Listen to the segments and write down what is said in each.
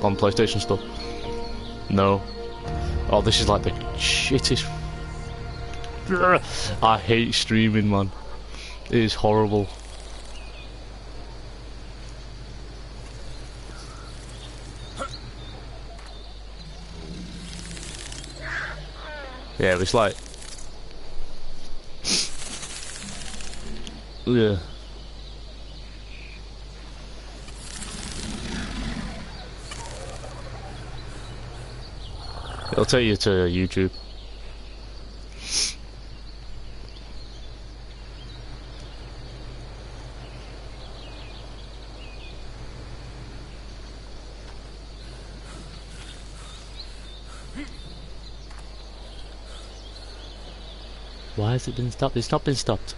on PlayStation stuff? No. Oh, this is like the shittest. I hate streaming, man. It is horrible. Yeah, it's like... yeah. It'll take you to YouTube. Why has it been stopped? It's not been stopped.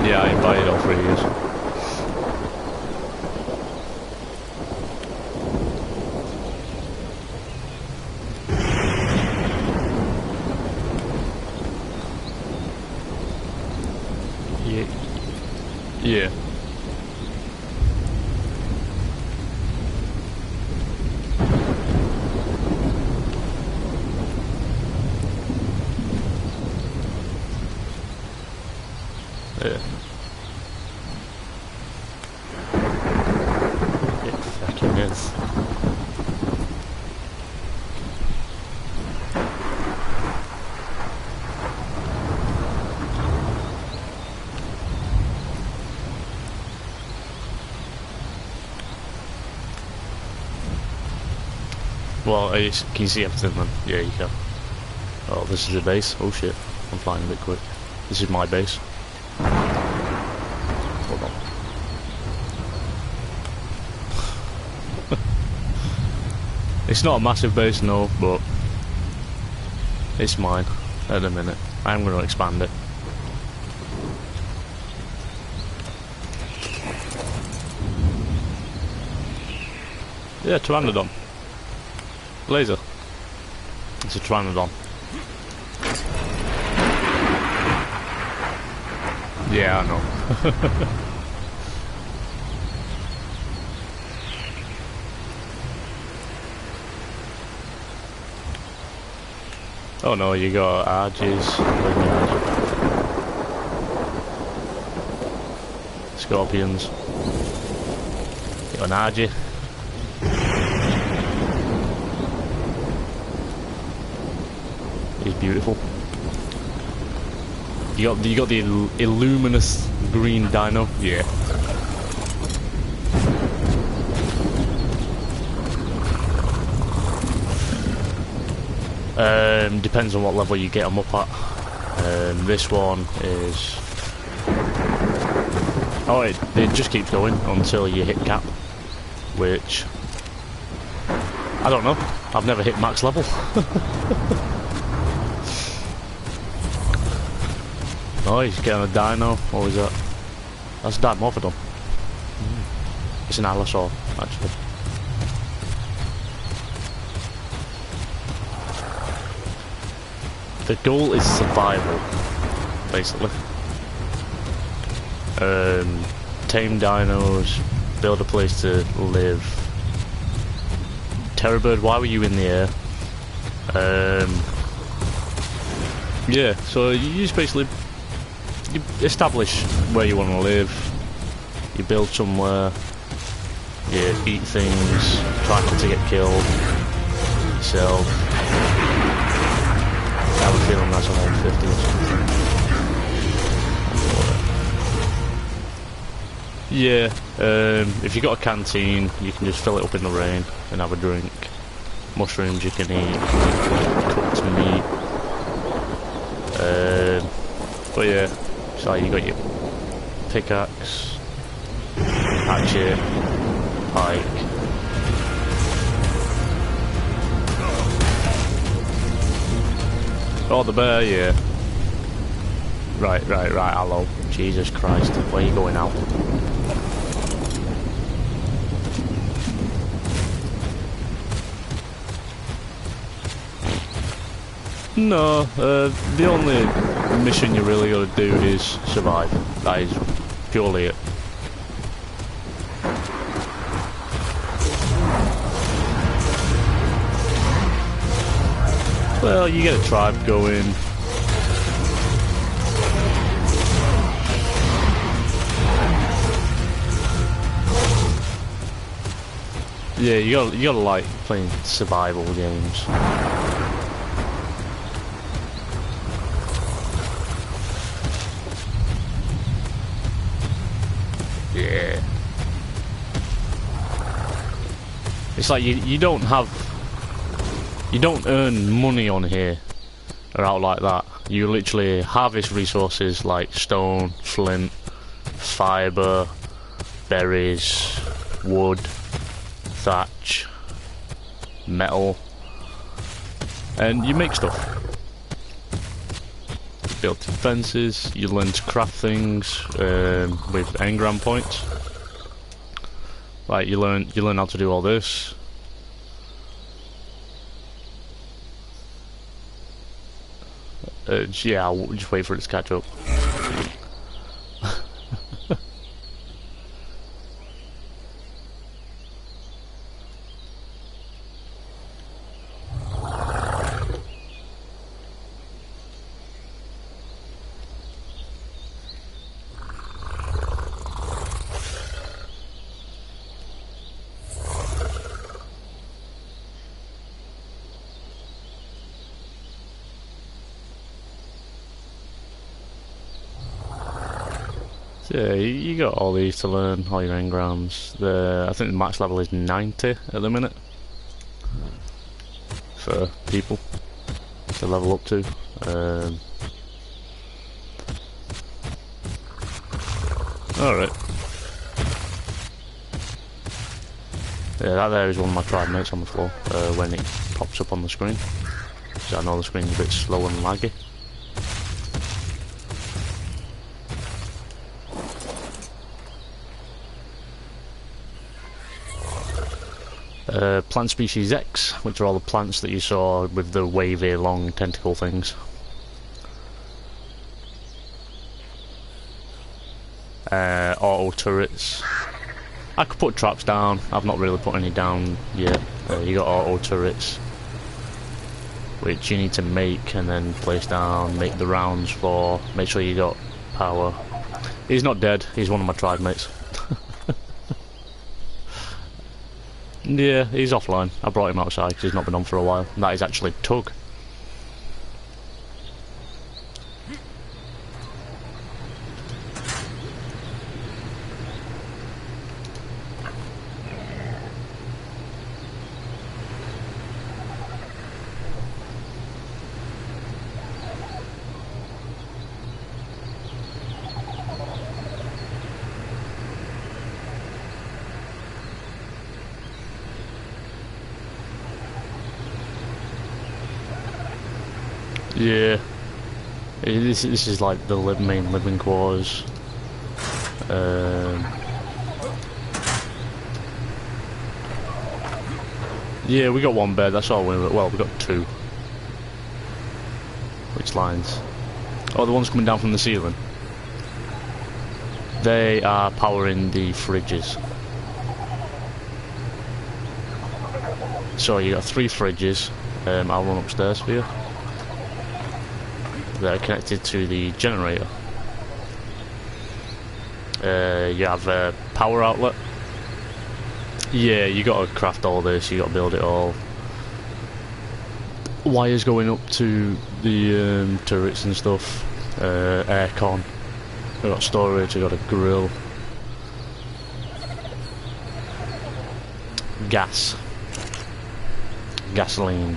Yeah, I invited all 3 of yous. Yeah. Yeah. It fucking is. Well, can you see everything then? Yeah, you can. Oh, this is the base. Oh shit, I'm flying a bit quick. This is my base. Hold on. It's not a massive base, no, but it's mine at the minute. I'm going to expand it. Yeah, Pteranodon. Laser. It's a Pteranodon. Yeah, I know. Oh no, you got Argies. Scorpions. You got an Argie. He's beautiful. You got the illuminous green dino. Yeah. Depends on what level you get them up at. This one is... oh, it just keeps going until you hit cap, which... I don't know. I've never hit max level. Oh, he's getting a dino. What was that? That's a Dimorphodon. It's an Allosaur, actually. The goal is survival, basically. Tame dinos, build a place to live. Terrorbird, why were you in the air? Yeah, so you just basically you establish where you want to live, you build somewhere, you eat things, try not to get killed yourself. I have a feeling that's on 50 or something. Yeah, if you got a canteen, you can just fill it up in the rain and have a drink. Mushrooms you can eat, cooked meat. But yeah, so you got your pickaxe, hatchet, pike. Oh, the bear, yeah. Right, hello. Jesus Christ, where are you going out? No, the only mission you really gotta do is survive. That is purely it. Well, you get a tribe going. Yeah, you gotta like playing survival games. Yeah. It's like you don't earn money on here or out like that. You literally harvest resources like stone, flint, fibre, berries, wood, thatch, metal, and you make stuff. You build defences, you learn to craft things with engram points. Like you learn how to do all this. Yeah, I'll just wait for it to catch up. Yeah, you got all these to learn, all your engrams. I think the max level is 90 at the minute for people to level up to. Alright. Yeah, that there is one of my tribe mates on the floor when it pops up on the screen. So I know the screen's a bit slow and laggy. Plant species X, which are all the plants that you saw with the wavy long tentacle things. Auto turrets. I could put traps down, I've not really put any down yet. You got auto turrets, which you need to make and then place down, make the rounds for, make sure you got power. He's not dead, he's one of my tribe mates. Yeah, he's offline. I brought him outside because he's not been on for a while. And that is actually Tug. Yeah, this is like the main living quarters. Yeah, we got one bed. That's all. Well, we got two. Which lines? Oh, the ones coming down from the ceiling. They are powering the fridges. So you got 3 fridges. I'll run upstairs for you. That are connected to the generator. You have a power outlet. Yeah, you got to craft all this. You got to build it all. Wires going up to the turrets and stuff. Aircon. We got storage. We got a grill. Gas. gasoline.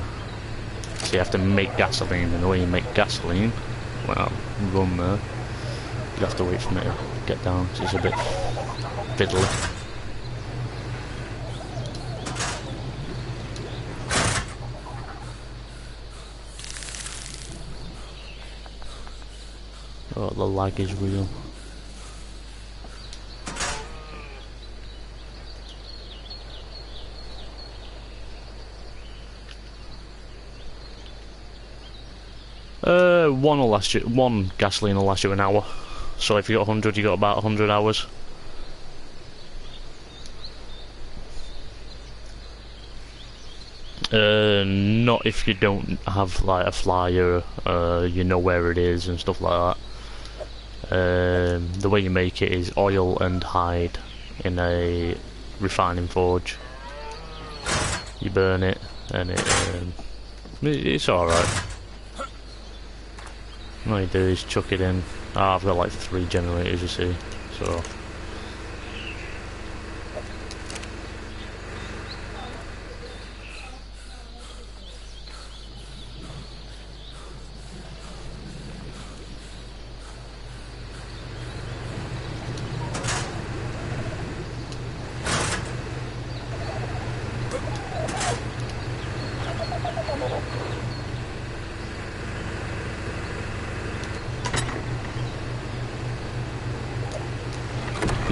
So you have to make gasoline, and the way you make gasoline, well, run there, you have to wait for me to get down, so it's a bit fiddly. Oh, the lag is real. One will last you. One gasoline will last you an hour. So if you got 100, you got about 100 hours. Not if you don't have like a flyer. You know where it is and stuff like that. The way you make it is oil and hide in a refining forge. You burn it, and it's alright. All you do is chuck it in. I've got like 3 generators, you see, so.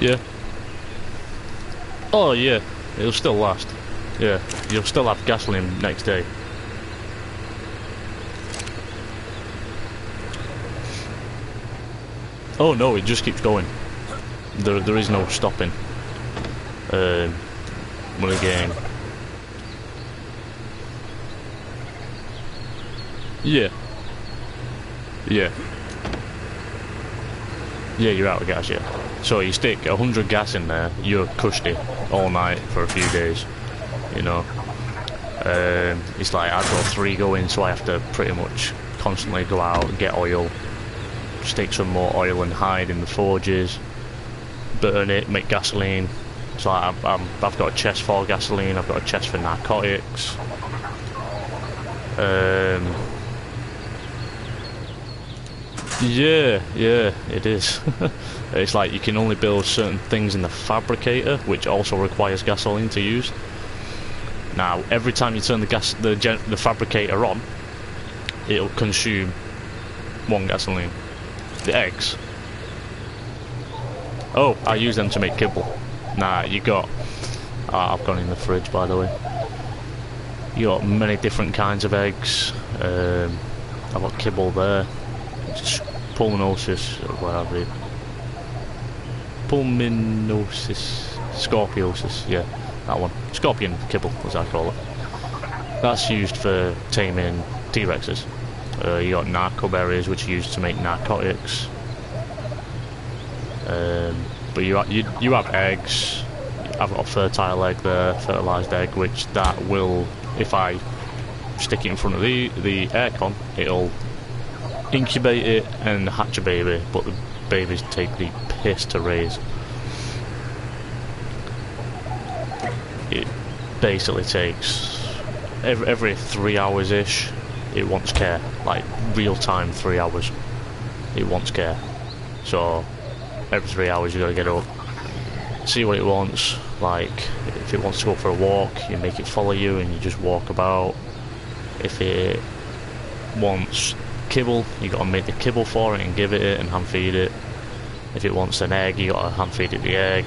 Yeah. Oh yeah, it'll still last. Yeah, you'll still have gasoline next day. Oh no, it just keeps going. There is no stopping. But again. Yeah. Yeah. Yeah, you're out of gas, yeah. So you stick 100 gas in there, you're cushy all night for a few days, you know. It's like I've got 3 going, so I have to pretty much constantly go out and get oil, stick some more oil and hide in the forges, burn it, make gasoline. So I've got a chest for gasoline, I've got a chest for narcotics. Yeah, it is. It's like you can only build certain things in the fabricator, which also requires gasoline to use. Now, every time you turn the fabricator on, it'll consume 1 gasoline. The eggs. Oh, I use them to make kibble. Nah, you got. I've gone in the fridge, by the way. You got many different kinds of eggs. I've got kibble there. Just pulmonosis, or whatever. Pulminosis, scorpiosis, yeah, that one. Scorpion kibble, as I call it. That's used for taming T-Rexes. You got narco berries, which are used to make narcotics. But you have eggs. I've got a fertile egg there, fertilized egg, which that will, if I stick it in front of the aircon, it'll incubate it and hatch a baby, but the babies take the piss to raise. It basically takes every 3 hours ish. It wants care, like real time 3 hours. It wants care. So every 3 hours you gotta get up, see what it wants. Like if it wants to go for a walk, you make it follow you and you just walk about. If it wants kibble, you gotta make the kibble for it and give it and hand feed it. If it wants an egg, you gotta hand feed it the egg.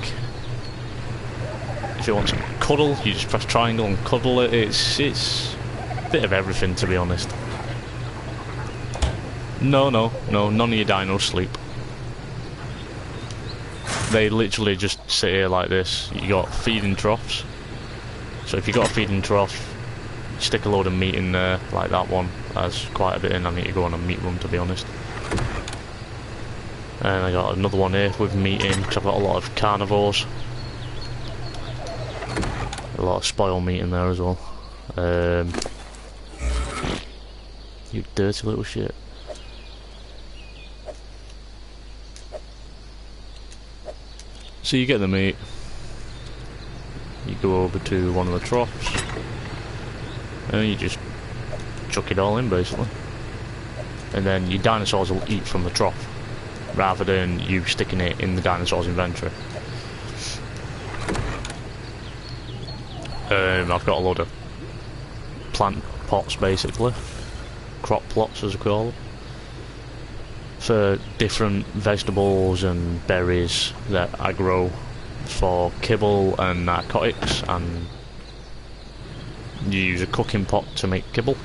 If it wants a cuddle, you just press triangle and cuddle it. It's a bit of everything, to be honest. No, none of your dinos sleep. They literally just sit here like this. You got feeding troughs. So if you got a feeding trough, stick a load of meat in there, like that one. That's quite a bit in. I need to go on a meat run, to be honest. And I got another one here with meat in, because I've got a lot of carnivores. A lot of spoiled meat in there as well. You dirty little shit. So you get the meat. You go over to one of the troughs. and you just chuck it all in basically, and then your dinosaurs will eat from the trough rather than you sticking it in the dinosaur's inventory. I've got a load of plant pots basically, crop plots as we call them, for different vegetables and berries that I grow for kibble and narcotics, and you use a cooking pot to make kibble.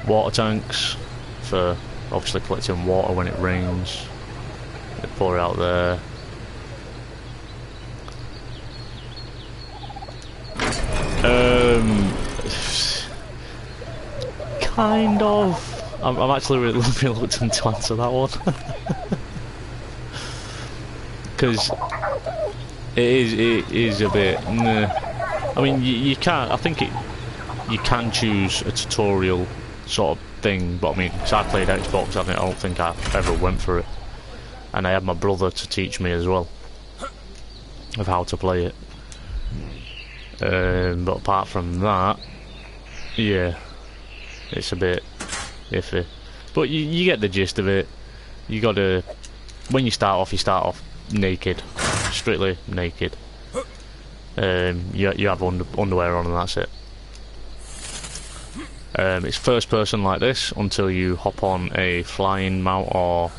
Water tanks for obviously collecting water when it rains. They pour it out there. Kind of. I'm actually really reluctant to answer that one. Because it is a bit. I mean, you can't. I think you can choose a tutorial sort of thing, but I mean, because I played Xbox, I don't think I ever went for it, and I had my brother to teach me as well of how to play it. But apart from that, yeah, it's a bit iffy. But you get the gist of it. You gotta, when you start off naked, strictly naked. You have underwear on and that's it. It's first person like this until you hop on a flying mount or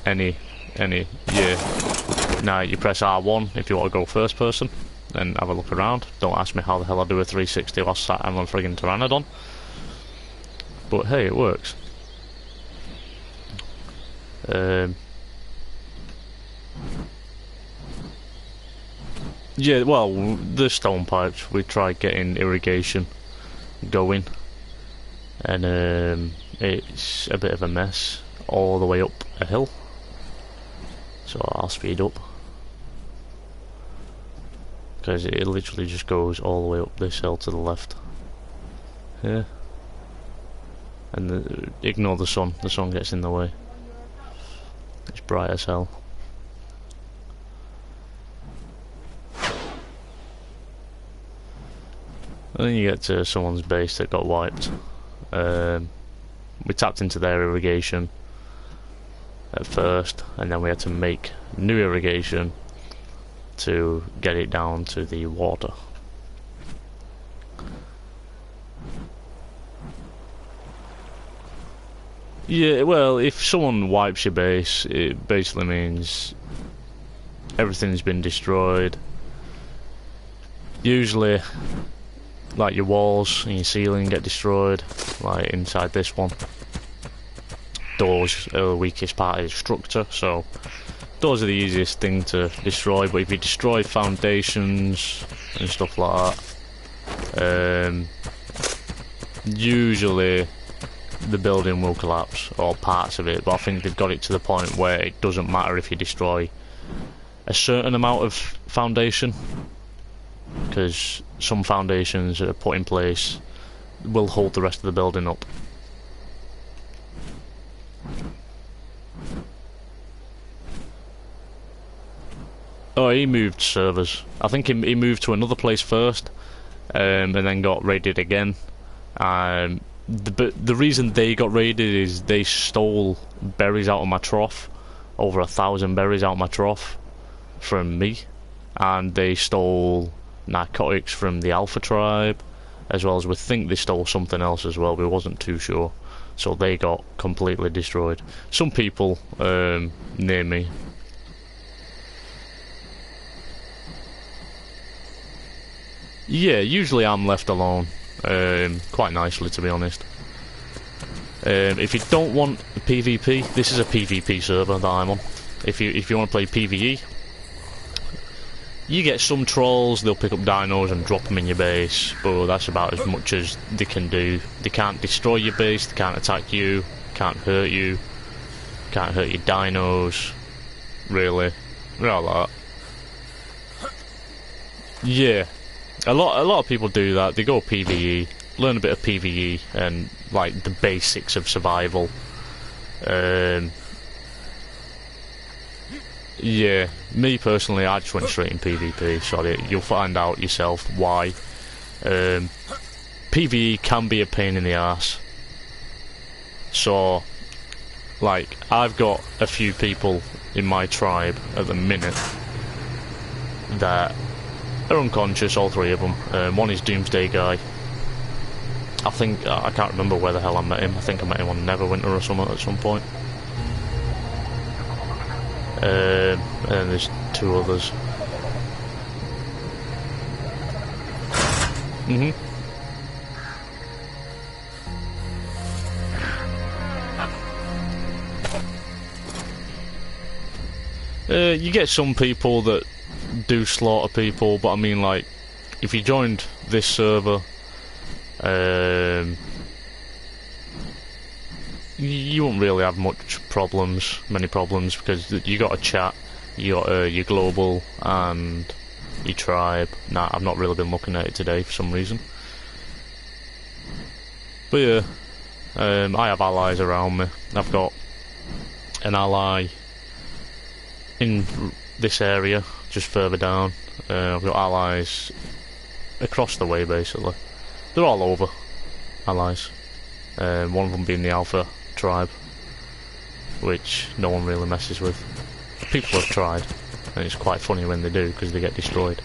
any yeah. Now you press R1 if you want to go first person and have a look around. Don't ask me how the hell I do a 360 while sat on a friggin' Pteranodon. But hey, it works. Yeah, well, the stone pipes, we tried getting irrigation going, and it's a bit of a mess all the way up a hill, so I'll speed up because it literally just goes all the way up this hill to the left here, and ignore the sun gets in the way, it's bright as hell. And then you get to someone's base that got wiped. We tapped into their irrigation at first, and then we had to make new irrigation to get it down to the water. Yeah, well, if someone wipes your base, it basically means everything's been destroyed. Usually, like your walls and your ceiling get destroyed, like inside this one. Doors are the weakest part of the structure, so doors are the easiest thing to destroy, but if you destroy foundations and stuff like that, usually the building will collapse, or parts of it, but I think they've got it to the point where it doesn't matter if you destroy a certain amount of foundation, because some foundations that are put in place will hold the rest of the building up. Oh, he moved servers. I think he moved to another place first, and then got raided again. The reason they got raided is they stole berries out of my trough, over 1,000 berries out of my trough from me, and they stole narcotics from the Alpha tribe, as well as we think they stole something else as well. We wasn't too sure, so they got completely destroyed. Some people near me. Yeah, usually I'm left alone, quite nicely to be honest. If you don't want PvP, this is a PvP server that I'm on. If you want to play PvE, you get some trolls, they'll pick up dinos and drop them in your base, but that's about as much as they can do. They can't destroy your base, they can't attack you, can't hurt you, can't hurt your dinos, really. All that. Yeah. A lot of people do that. They go PvE, learn a bit of PvE and like the basics of survival. Yeah, me personally, I just went straight in PvP. Sorry, you'll find out yourself why. PvE can be a pain in the arse. So, like, I've got a few people in my tribe at the minute that are unconscious, all three of them. One is Doomsday Guy. I think, I can't remember where the hell I met him. I think I met him on Neverwinter or something at some point. And there's two others. You get some people that do slaughter people, but I mean, like, if you joined this server, you won't really have many problems, because you got a chat, you got your global and your tribe. Nah, I've not really been looking at it today for some reason. But yeah, I have allies around me. I've got an ally in this area, just further down. I've got allies across the way, basically. They're all over, allies. One of them being the Alpha tribe, which no one really messes with. People have tried, and it's quite funny when they do, because they get destroyed.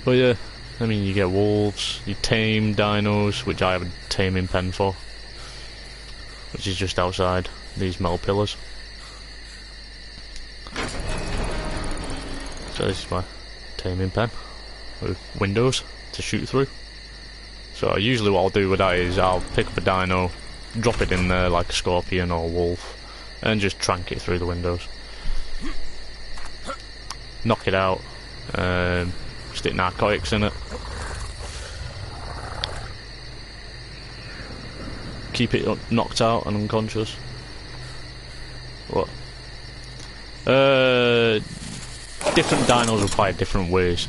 But yeah, I mean, you get wolves, you tame dinos, which I have a taming pen for, which is just outside these metal pillars. So this is my taming pen with windows to shoot through. So usually what I'll do with that is I'll pick up a dino, drop it in there like a scorpion or a wolf, and just trank it through the windows. Knock it out, stick narcotics in it. Keep it knocked out and unconscious. What? Different dinos require different ways.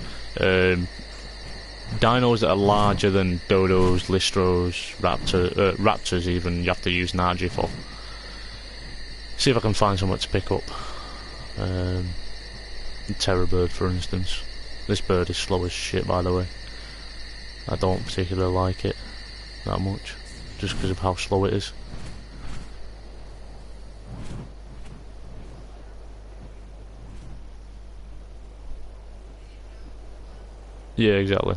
Dinos that are larger than dodos, listros, raptors even, you have to use Naji for. See if I can find something to pick up. Terror bird, for instance. This bird is slow as shit, by the way. I don't particularly like it that much, just because of how slow it is. Yeah, exactly.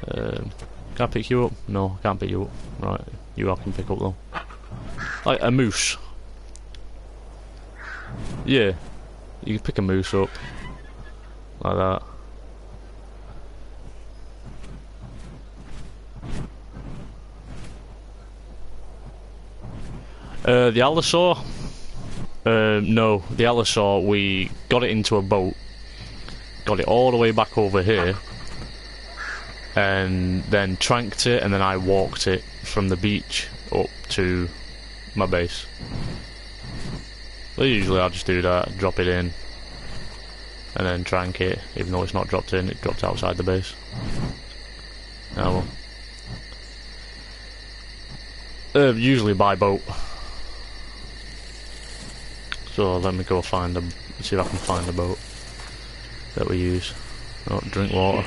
Can I pick you up? No, I can't pick you up. Right, you I can pick up though. Like a moose. Yeah, you can pick a moose up. Like that. The allosaur? No, the allosaur, we got it into a boat, got it all the way back over here, and then tranked it, and then I walked it from the beach up to my base. But usually I'll just do that, drop it in, and then trank it. Even though it's not dropped in, it dropped outside the base. Oh well. Usually by boat. So let me go find them, see if I can find a boat that we use. Oh, drink water.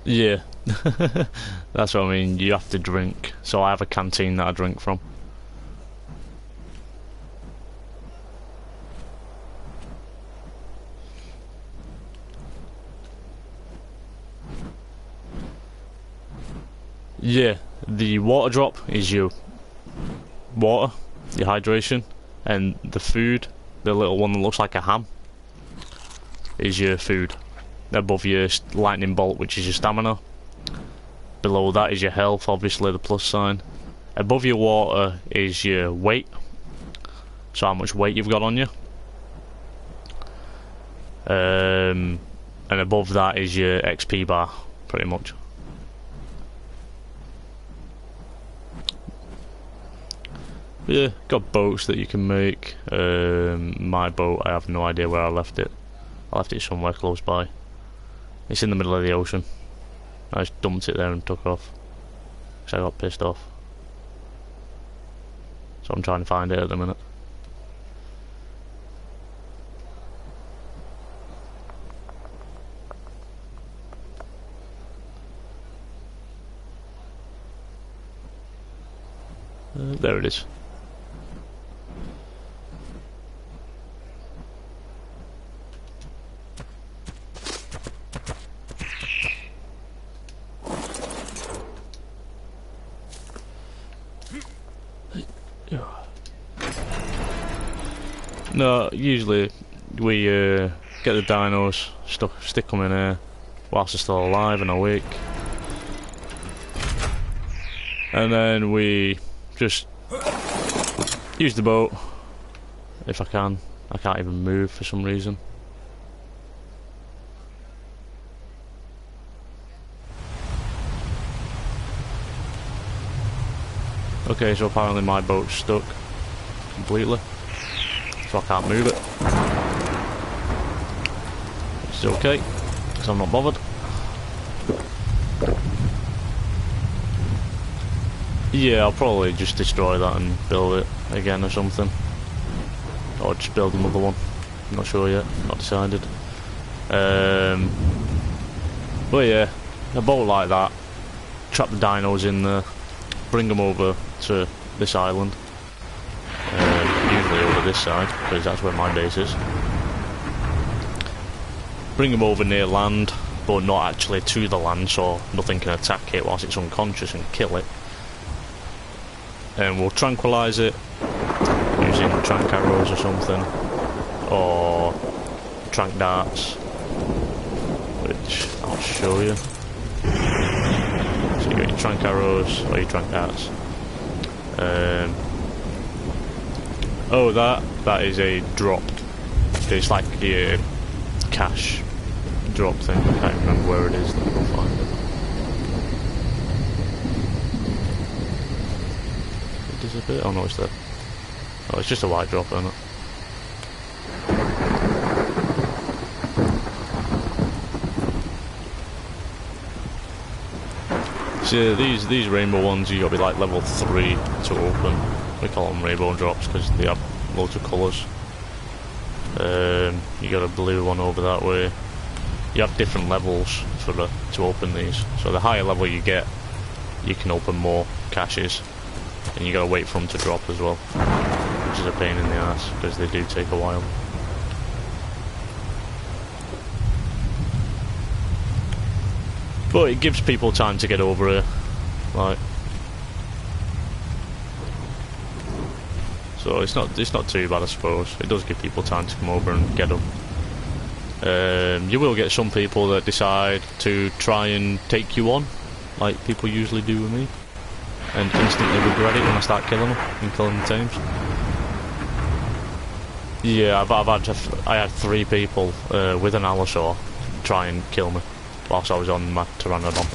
Yeah, that's what I mean, you have to drink, so I have a canteen that I drink from. Yeah, the water drop is your water, your hydration, and the food, the little one that looks like a ham, is your food. Above your lightning bolt, which is your stamina. Below that is your health, obviously the plus sign. Above your water is your weight, so how much weight you've got on you. and above that is your XP bar, pretty much. But yeah, got boats that you can make. My boat, I have no idea where I left it. I left it somewhere close by. It's in the middle of the ocean. I just dumped it there and took off. So I got pissed off. So I'm trying to find it at the minute. There it is. No, usually we get the dinos, stick them in here whilst they're still alive and awake, and then we just use the boat if I can. I can't even move for some reason. Okay, so apparently my boat's stuck completely, so I can't move it. It's okay, because I'm not bothered. Yeah, I'll probably just destroy that and build it again or something. Or just build another one. I'm not sure yet, not decided. But yeah, a boat like that, trap the dinos in there, bring them over to this island. Usually over this side, because that's where my base is. Bring them over near land, but not actually to the land, so nothing can attack it whilst it's unconscious and kill it. And we'll tranquilise it using trank arrows or something, or trank darts, which I'll show you. So you got your trank arrows or your trank darts. Oh, that is a drop. It's like a cash drop thing. I can't remember where it is. Let me go find it. It disappeared? Oh no, it's there. Oh, it's just a white drop, isn't it? So these rainbow ones, you gotta be like level 3 to open. We call them rainbow drops because they have loads of colours. You got a blue one over that way. You have different levels to open these. So the higher level you get, you can open more caches, and you gotta wait for them to drop as well, which is a pain in the ass because they do take a while. But it gives people time to get over here, like. So it's not too bad, I suppose. It does give people time to come over and get them. You will get some people that decide to try and take you on, like people usually do with me, and instantly regret it when I start killing them and killing the teams. Yeah, I had 3 people with an allosaur try and kill me whilst I was on my pteranodon,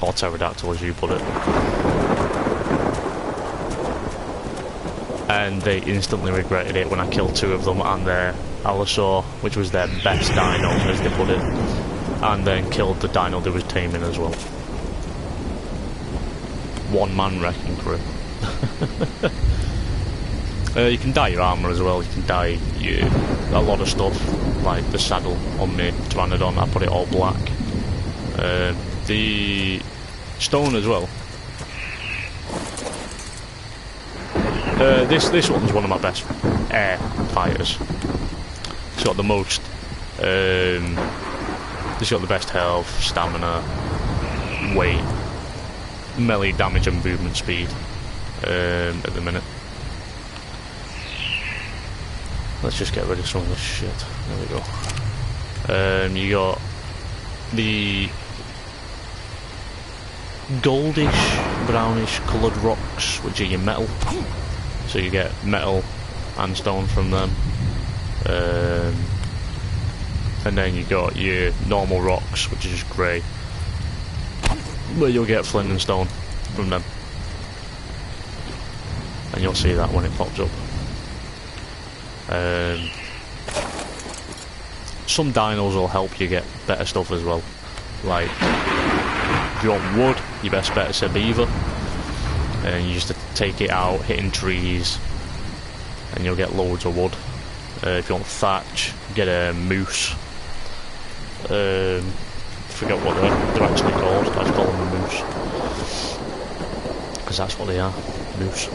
or pterodactyl as you put it. And they instantly regretted it when I killed 2 of them and their allosaur, which was their best dino, as they put it, and then killed the dino they was taming as well. One-man wrecking crew. You can dye your armour as well. You can dye a lot of stuff, like the saddle on my pteranodon. I put it all black. The stone as well. This one's one of my best air fighters. It's got the most. It's got the best health, stamina, weight, melee damage, and movement speed at the minute. Let's just get rid of some of this shit. There we go. You got the goldish, brownish coloured rocks, which are your metal. So you get metal and stone from them. and then you got your normal rocks, which is just grey, where you'll get flint and stone from them, and you'll see that when it pops up. Some dinos will help you get better stuff as well, like if you want wood, you best bet it's a beaver, and you just take it out hitting trees and you'll get loads of wood. If you want thatch, get a moose. Forget what they're actually called. I just call them a moose, because that's what they are, moose.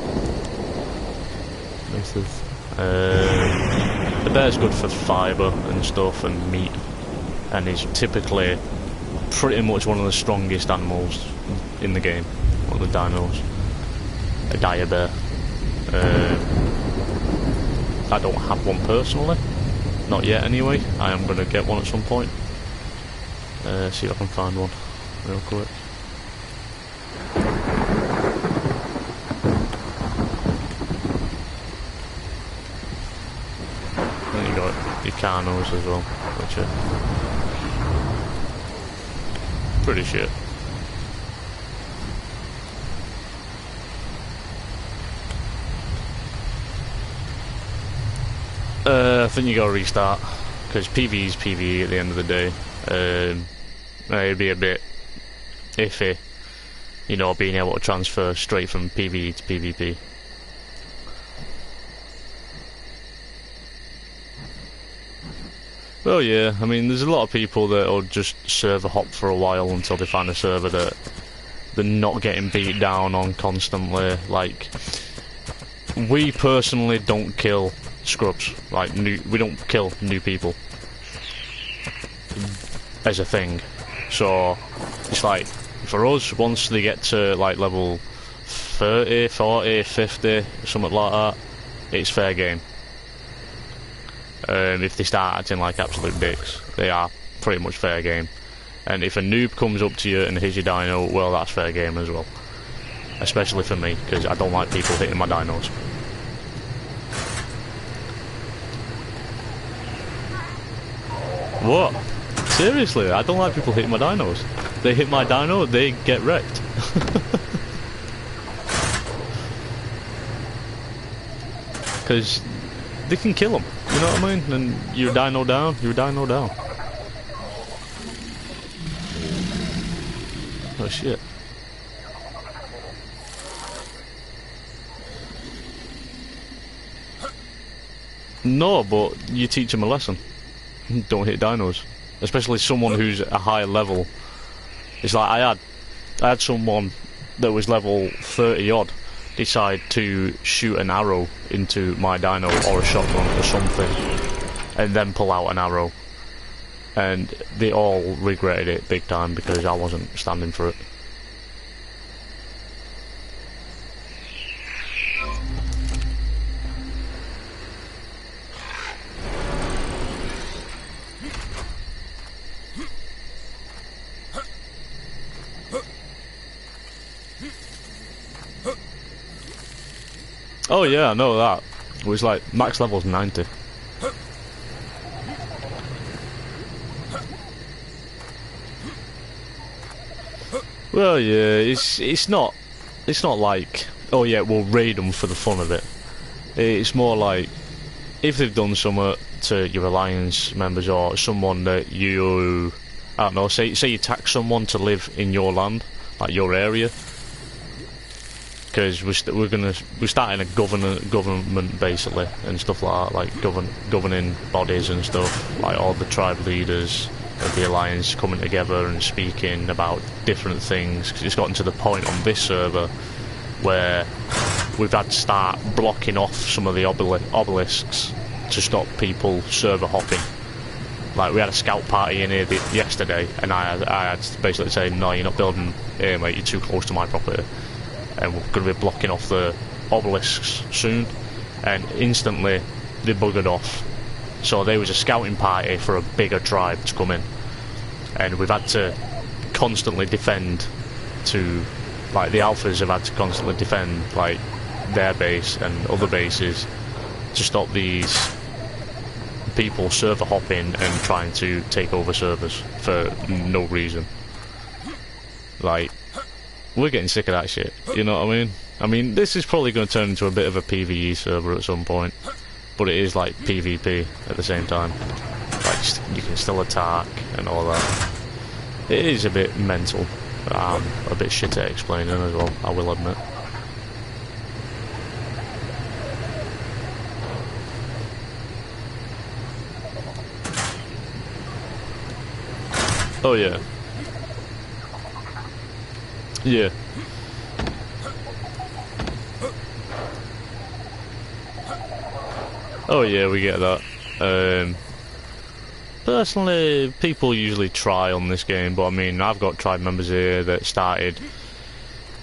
Mooses. The bear's good for fibre and stuff and meat, and is typically pretty much one of the strongest animals in the game. One of the dinos. A dire bear. I don't have one personally, not yet anyway. I am going to get one at some point. See if I can find one real quick. Then you got your Carnos as well, which are pretty shit. I think you gotta restart, because PvE is PvE at the end of the day. It'd be a bit iffy, you know, being able to transfer straight from PvE to PvP. Well, yeah, I mean, there's a lot of people that'll just server hop for a while until they find a server that they're not getting beat down on constantly. Like, we personally don't kill scrubs, like we don't kill new people as a thing, so it's like for us, once they get to like level 30, 40, 50, something like that, it's fair game. If they start acting like absolute dicks, they are pretty much fair game. And if a noob comes up to you and hits your dino, well, that's fair game as well, especially for me, because I don't like people hitting my dinos. What? Seriously, I don't like people hitting my dinos. They hit my dino, they get wrecked. Because they can kill them, you know what I mean? And your dino down, your dino down. Oh shit. No, but you teach them a lesson. Don't hit dinos, especially someone who's a higher level. It's like I had someone that was level 30 odd decide to shoot an arrow into my dino or a shotgun or something, and then pull out an arrow, and they all regretted it big time because I wasn't standing for it. Oh yeah, I know that. It was like max level's 90. Well, yeah, it's not like, oh yeah, we'll raid them for the fun of it. It's more like if they've done something to your alliance members or someone that you, I don't know, say you tax someone to live in your land, like your area. Because we're starting a government basically and stuff like that, like governing bodies and stuff, like all the tribe leaders of the alliance coming together and speaking about different things. Because it's gotten to the point on this server where we've had to start blocking off some of the obelisks to stop people server hopping. Like we had a scout party in here yesterday, and I had to basically say, no, you're not building here, mate. You're too close to my property. And we're going to be blocking off the obelisks soon, and instantly they buggered off. So there was a scouting party for a bigger tribe to come in, and we've had to constantly defend to, like the alphas have had to constantly defend like their base and other bases to stop these people server hopping and trying to take over servers for no reason. Like, we're getting sick of that shit, you know what I mean? I mean, this is probably going to turn into a bit of a PvE server at some point, but it is like PvP at the same time. Like, you can still attack and all that. It is a bit mental. I'm a bit shit at explaining as well, I will admit. Oh yeah. Yeah. Oh yeah, we get that. Personally, people usually try on this game, but I mean, I've got tribe members here that started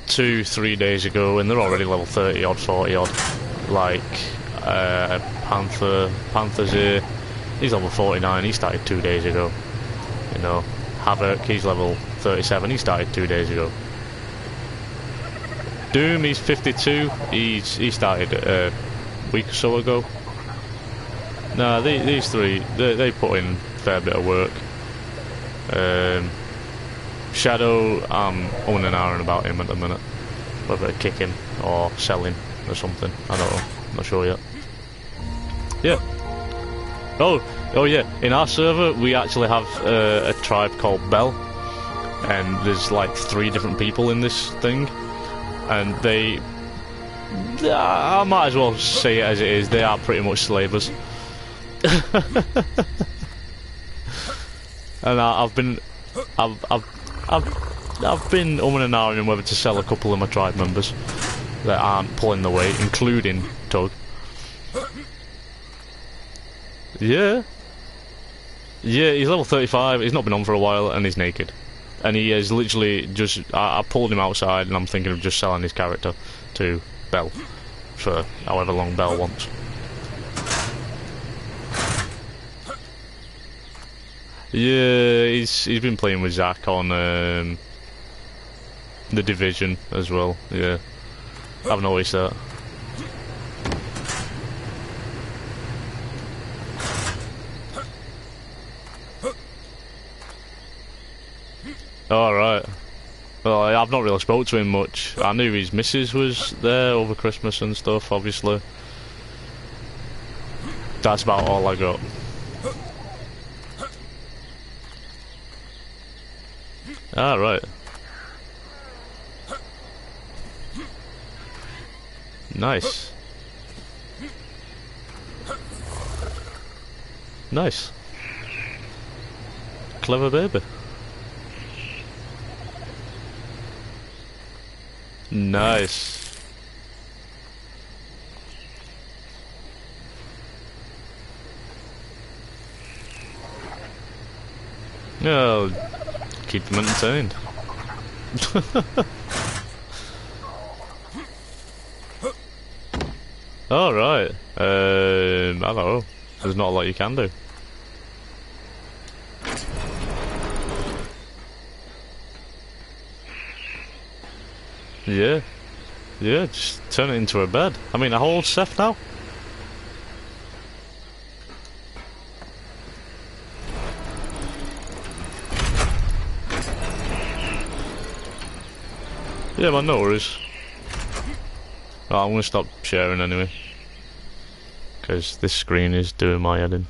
2-3 days ago, and they're already level 30 odd, 40 odd. Like, Panther's here, he's level 49, he started 2 days ago. You know, Havoc, he's level 37, he started 2 days ago. Doom, he's 52, he started a week or so ago. Nah, these three, they put in a fair bit of work. Shadow, I'm on an hour about him at the minute. Whether to kick him or sell him or something, I don't know, I'm not sure yet. Yeah. Oh yeah, in our server we actually have a tribe called Bell, and there's like 3 different people in this thing, and they, I might as well say it as it is, they are pretty much slavers. And I've been umming and ahhing whether to sell a couple of my tribe members that aren't pulling the weight, including Tug. Yeah, he's level 35. He's not been on for a while, and he's naked. And he is literally just. I pulled him outside, and I'm thinking of just selling his character to Bell for however long Bell wants. Yeah, he's been playing with Zach on The Division as well. Yeah, I've noticed that. Alright. Well, I've not really spoke to him much. I knew his missus was there over Christmas and stuff, obviously. That's about all I got. Ah, right. Nice. Nice. Clever baby. Nice. Oh, keep them entertained. Alright. I don't know. There's not a lot you can do. Yeah. Yeah, just turn it into a bed. I mean, a whole Seth now? Yeah, man, no worries. Well, I'm gonna stop sharing anyway. Because this screen is doing my head in.